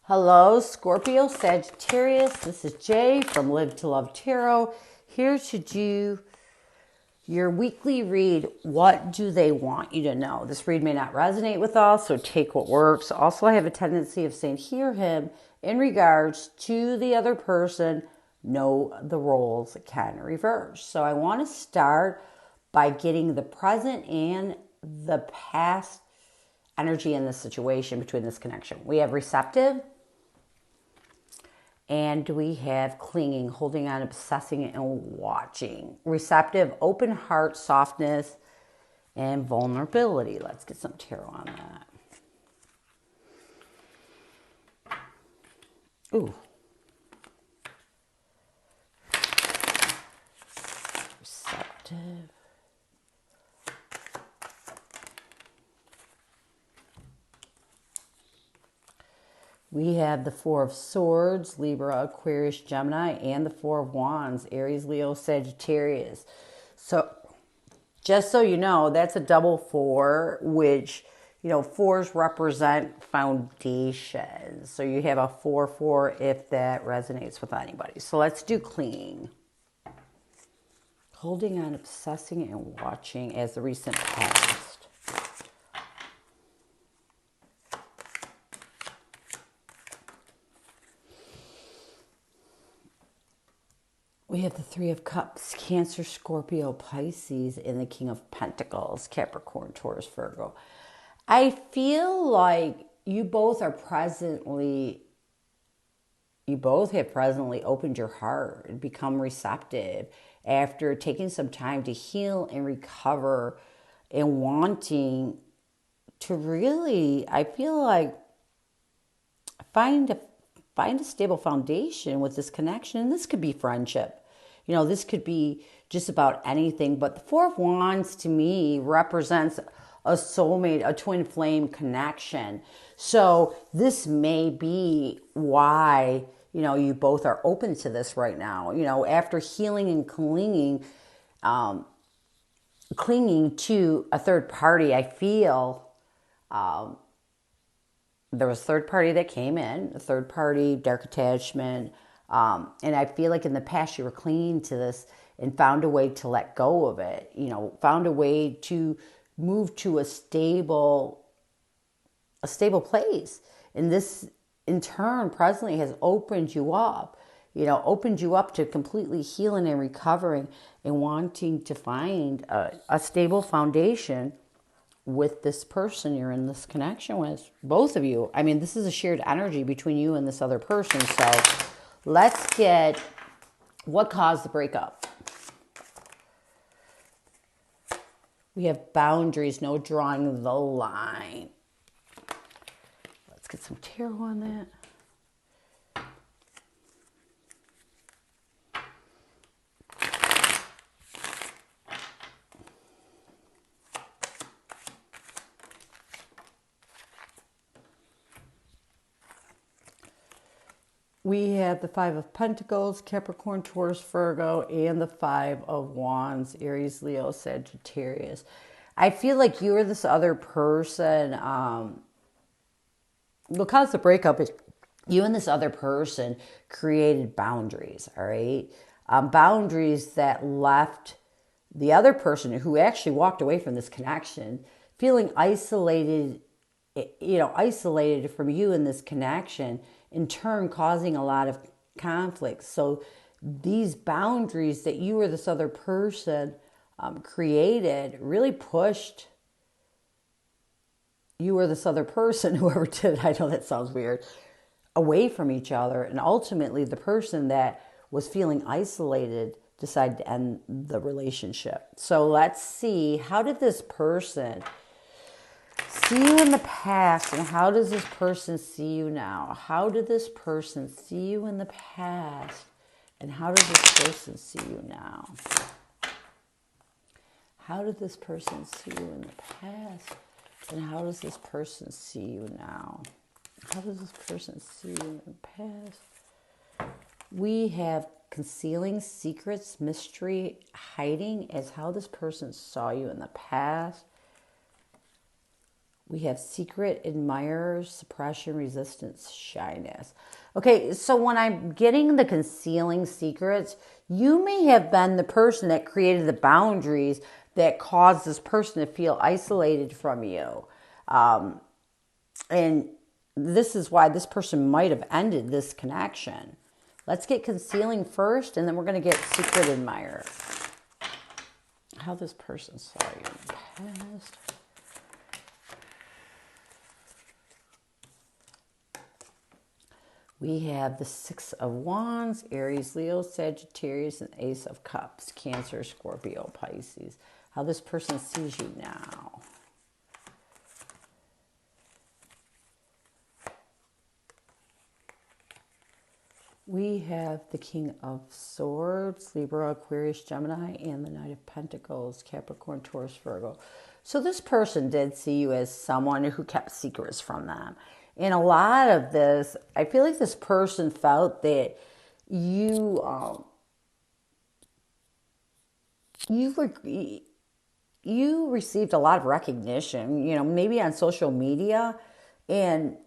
Hello, Scorpio Sagittarius. This is Jay from Live to Love Tarot, here to do your weekly read. What do they want you to know? This read may not resonate with all, so take what works. Also, I have a tendency of saying hear him in regards to the other person. Know the roles can reverse. So I want to start by getting the present and the past energy in this situation between this connection. We have receptive, and we have clinging, holding on, obsessing, and watching. Receptive, open heart, softness, and vulnerability. Let's get some tarot on that. Ooh. Receptive. We have the Four of Swords, Libra, Aquarius, Gemini, and the Four of Wands, Aries, Leo, Sagittarius. So just so you know, that's a double four, which, fours represent foundations. So you have a 4-4 if that resonates with anybody. So let's do clinging. Holding on, obsessing, and watching as the recent past. We have the Three of Cups, Cancer, Scorpio, Pisces, and the King of Pentacles, Capricorn, Taurus, Virgo. I feel like you both have presently opened your heart and become receptive after taking some time to heal and recover and wanting to really, I feel like, find a stable foundation with this connection. And this could be friendship. This could be just about anything. But the Four of Wands to me represents a soulmate, a twin flame connection. So this may be why, you both are open to this right now. After healing and clinging to a third party, I feel there was a third party that came in, a third party, dark attachment. And I feel like in the past you were clinging to this and found a way to let go of it, found a way to move to a stable place. And this in turn presently has opened you up to completely healing and recovering and wanting to find a stable foundation with this person you're in this connection with, both of you. I mean, this is a shared energy between you and this other person. So let's get what caused the breakup. We have boundaries, no drawing the line. Let's get some tarot on that. We have the Five of Pentacles, Capricorn, Taurus, Virgo, and the Five of Wands, Aries, Leo, Sagittarius. I feel like you or this other person, because the breakup is you and this other person created boundaries, all right? Boundaries that left the other person who actually walked away from this connection feeling isolated from you in this connection, in turn causing a lot of conflict. So these boundaries that you or this other person created really pushed you or this other person, whoever did it, I know that sounds weird, away from each other. And ultimately the person that was feeling isolated decided to end the relationship. So let's see, how did this person see you in the past, and how does this person see you now? How did this person see you in the past, and how does this person see you now? How did this person see you in the past, and how does this person see you now? How does this person see you in the past? We have concealing secrets, mystery, hiding as how this person saw you in the past. We have secret admirers, suppression, resistance, shyness. Okay, so when I'm getting the concealing secrets, you may have been the person that created the boundaries that caused this person to feel isolated from you. And this is why this person might have ended this connection. Let's get concealing first, and then we're going to get secret admirer. How this person saw you in the past. We have the Six of Wands, Aries, Leo, Sagittarius, and Ace of Cups, Cancer, Scorpio, Pisces. How this person sees you now. We have the King of Swords, Libra, Aquarius, Gemini, and the Knight of Pentacles, Capricorn, Taurus, Virgo. So this person did see you as someone who kept secrets from them. In a lot of this, I feel like this person felt that you received a lot of recognition, maybe on social media, and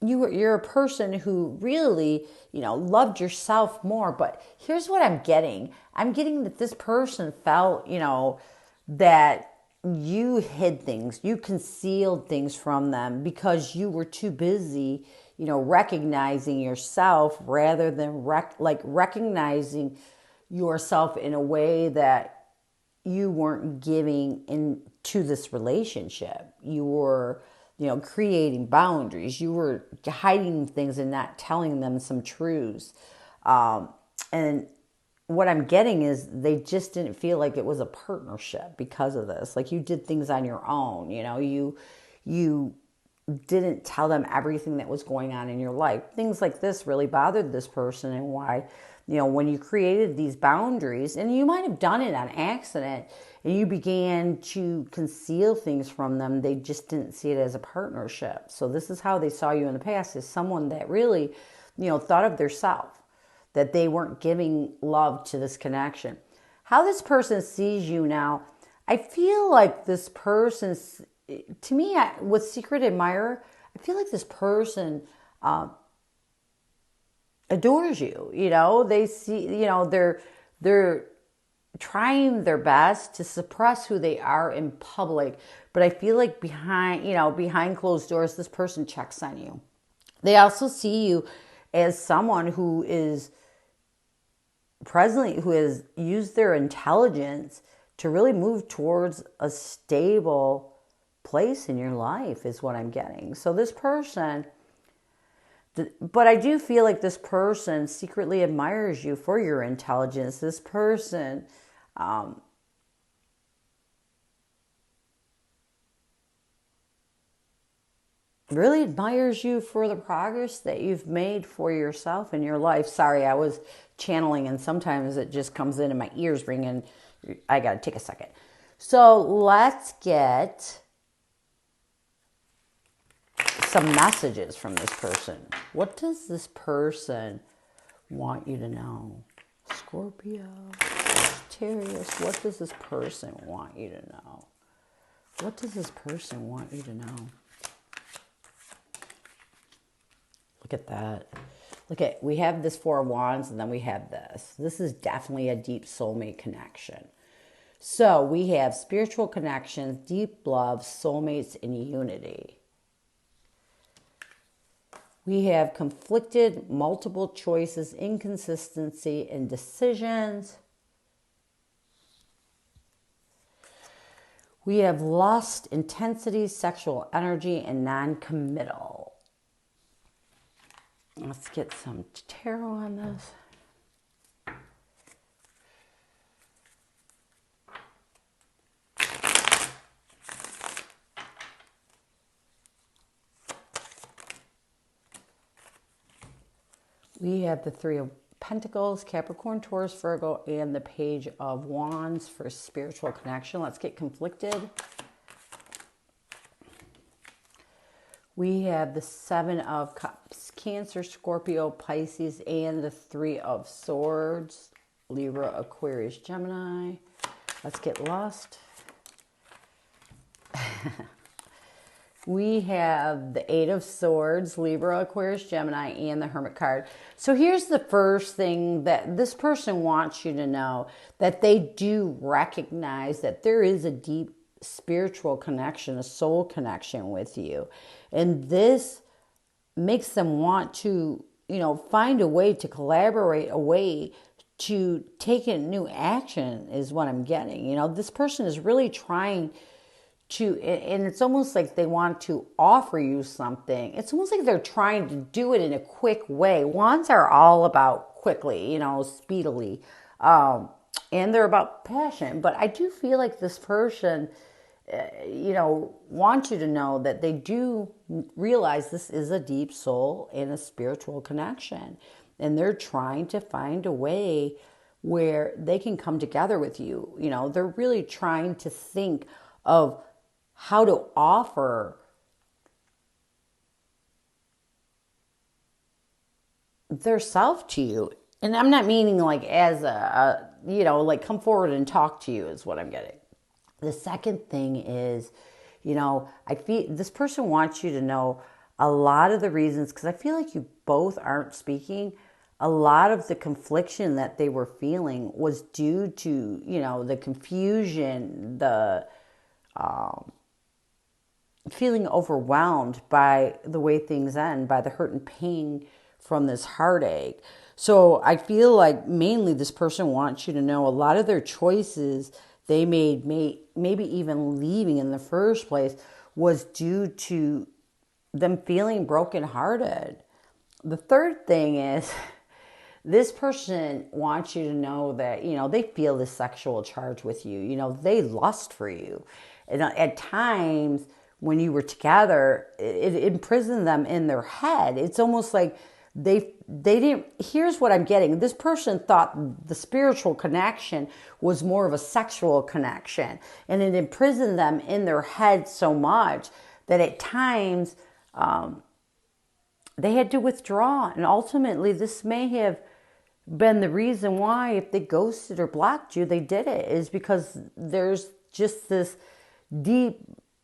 you're a person who really, loved yourself more. But here's what I'm getting. I'm getting that this person felt, that you hid things, you concealed things from them because you were too busy, recognizing yourself rather than recognizing yourself in a way that you weren't giving into this relationship. You were, creating boundaries. You were hiding things and not telling them some truths. And what I'm getting is they just didn't feel like it was a partnership because of this. Like you did things on your own, you didn't tell them everything that was going on in your life. Things like this really bothered this person, and why, when you created these boundaries, and you might have done it on accident, and you began to conceal things from them, they just didn't see it as a partnership. So this is how they saw you in the past, as someone that really, thought of their self, that they weren't giving love to this connection. How this person sees you now, I feel like this person, to me, with secret admirer, I feel like this person adores you. They see, they're trying their best to suppress who they are in public, but I feel like behind closed doors, this person checks on you. They also see you as someone who is presently, who has used their intelligence to really move towards a stable place in your life, is what I'm getting. So this person, but I do feel like this person secretly admires you for your intelligence. This person really admires you for the progress that you've made for yourself in your life. Sorry, I was channeling, and sometimes it just comes in and my ears ring, and I got to take a second. So let's get some messages from this person. What does this person want you to know? Scorpio, Sagittarius, what does this person want you to know? What does this person want you to know? Look at that. Look at, we have this Four of Wands, and then we have this. This is definitely a deep soulmate connection. So we have spiritual connections, deep love, soulmates, and unity. We have conflicted, multiple choices, inconsistency, and decisions. We have lust, intensity, sexual energy, and non-committal. Let's get some tarot on this. We have the Three of Pentacles, Capricorn, Taurus, Virgo, and the Page of Wands for spiritual connection. Let's get conflicted. We have the Seven of Cups, Cancer, Scorpio, Pisces, and the Three of Swords, Libra, Aquarius, Gemini. Let's get lust. we have the Eight of Swords, Libra, Aquarius, Gemini, and the Hermit card. So here's the first thing that this person wants you to know, that they do recognize that there is a deep spiritual connection, a soul connection with you. And this makes them want to, find a way to collaborate, a way to take a new action is what I'm getting. This person is really trying to, and it's almost like they want to offer you something. It's almost like they're trying to do it in a quick way. Wands are all about quickly, speedily, and they're about passion. But I do feel like this person, want you to know that they do realize this is a deep soul and a spiritual connection. And they're trying to find a way where they can come together with you. They're really trying to think of how to offer their self to you. And I'm not meaning like as like come forward and talk to you is what I'm getting. The second thing is, I feel this person wants you to know a lot of the reasons, because I feel like you both aren't speaking. A lot of the confliction that they were feeling was due to, the confusion, the feeling overwhelmed by the way things end, by the hurt and pain from this heartache. So I feel like mainly this person wants you to know a lot of their choices they made, maybe even leaving in the first place, was due to them feeling brokenhearted. The third thing is this person wants you to know that, they feel this sexual charge with you. They lust for you. And at times when you were together, it imprisoned them in their head. It's almost like they didn't, here's what I'm getting. This person thought the spiritual connection was more of a sexual connection, and it imprisoned them in their head so much that at times they had to withdraw. And ultimately this may have been the reason why, if they ghosted or blocked you, they did it, is because there's just this deep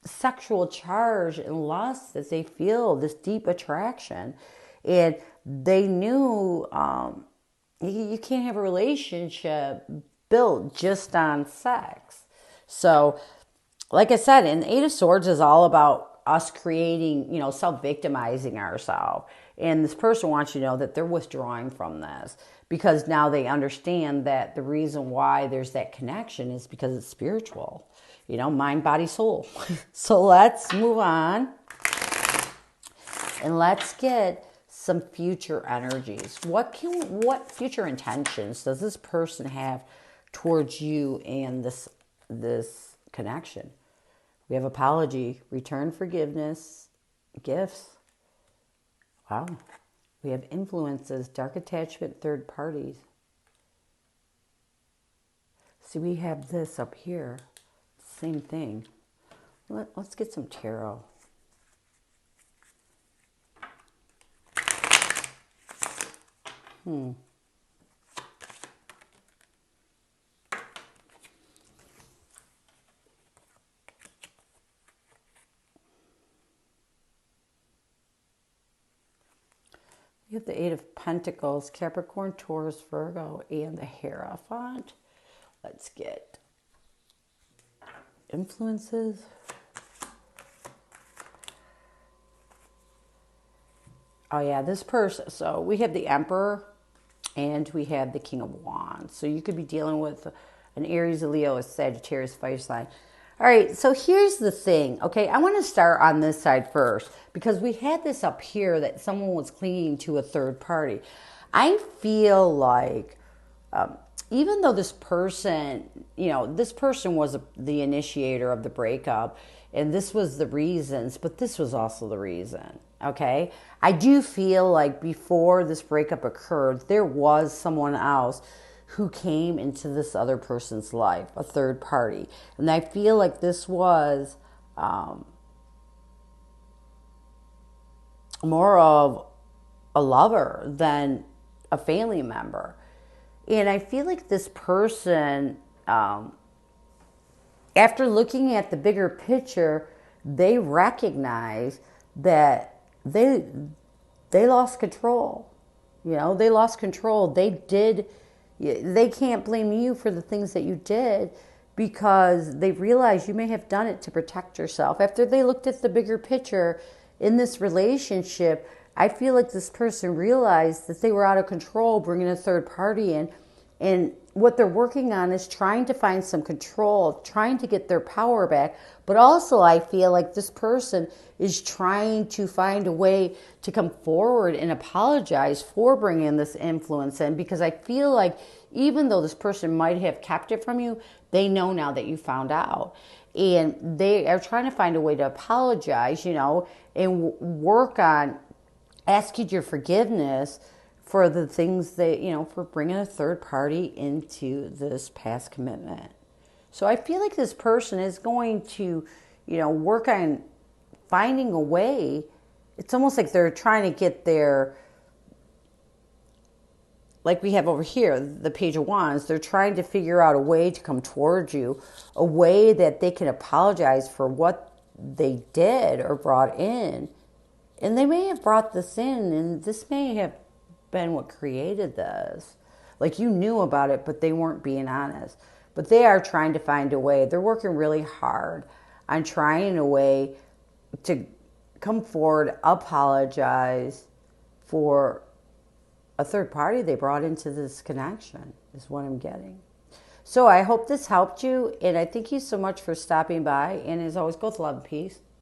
sexual charge and lust that they feel, this deep attraction. And they knew you can't have a relationship built just on sex. So, like I said, and the Eight of Swords is all about us creating, self-victimizing ourselves. And this person wants you to know that they're withdrawing from this, because now they understand that the reason why there's that connection is because it's spiritual, mind, body, soul. So let's move on and let's get some future energies. What future intentions does this person have towards you and this connection? We have apology, return, forgiveness, gifts. Wow. We have influences, dark attachment, third parties. See, we have this up here. Same thing. Let's get some tarot. You have the Eight of Pentacles, Capricorn, Taurus, Virgo, and the Hierophant. Let's get influences. Oh yeah, this person. So we have the Emperor and we have the King of Wands. So you could be dealing with an Aries, a Leo, a Sagittarius, fire sign. All right, so here's the thing, okay? I want to start on this side first, because we had this up here that someone was clinging to a third party. I feel like even though this person, this person was the initiator of the breakup, and this was the reasons, but this was also the reason, okay? I do feel like before this breakup occurred, there was someone else who came into this other person's life, a third party. And I feel like this was more of a lover than a family member. And I feel like this person, after looking at the bigger picture, they recognize that they lost control. You know, they lost control. They can't blame you for the things that you did because they realize you may have done it to protect yourself. After they looked at the bigger picture in this relationship, I feel like this person realized that they were out of control, bringing a third party in. And what they're working on is trying to find some control, trying to get their power back. But also, I feel like this person is trying to find a way to come forward and apologize for bringing this influence in. Because I feel like even though this person might have kept it from you, they know now that you found out. And they are trying to find a way to apologize, you know, and work on asking your forgiveness for the things that, you know, for bringing a third party into this past commitment. So I feel like this person is going to, you know, work on finding a way. It's almost like they're trying to get their, like we have over here, the Page of Wands, they're trying to figure out a way to come towards you, a way that they can apologize for what they did or brought in. And they may have brought this in, and this may have been what created this. Like you knew about it, but they weren't being honest. But they are trying to find a way. They're working really hard on trying a way to come forward, apologize for a third party they brought into this connection, is what I'm getting. So I hope this helped you, and I thank you so much for stopping by. And as always, go with love and peace.